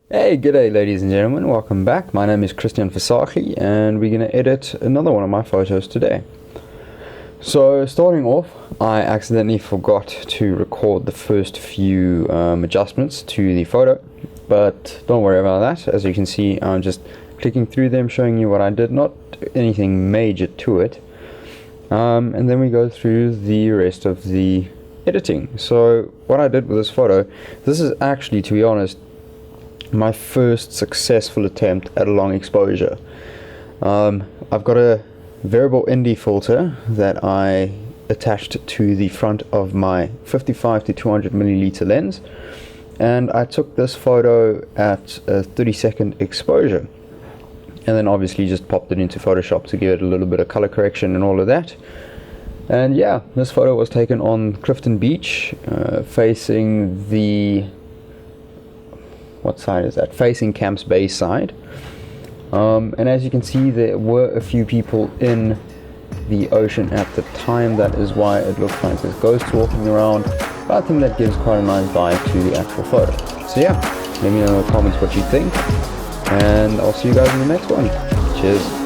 Hey, g'day ladies and gentlemen, welcome back. My name is Christian Versace and we're going to edit another one of my photos today. So starting off, I accidentally forgot to record the first few adjustments to the photo, but don't worry about that. As you can see, I'm just clicking through them, showing you what I did, not anything major to it. And then we go through the rest of the editing. So what I did with this photo, this is actually, to be honest, my first successful attempt at a long exposure. I've got a variable ND filter that I attached to the front of my 55 to 200 milliliter lens, and I took this photo at a 30-second exposure, and then obviously just popped it into Photoshop to give it a little bit of color correction and all of that. And yeah, this photo was taken on Clifton Beach, facing the, what side is that? Facing Camps Bay side. And as you can see, there were a few people in the ocean at the time. That is why it looks like there's ghosts walking around. But I think that gives quite a nice vibe to the actual photo. So yeah, let me know in the comments what you think, and I'll see you guys in the next one. Cheers.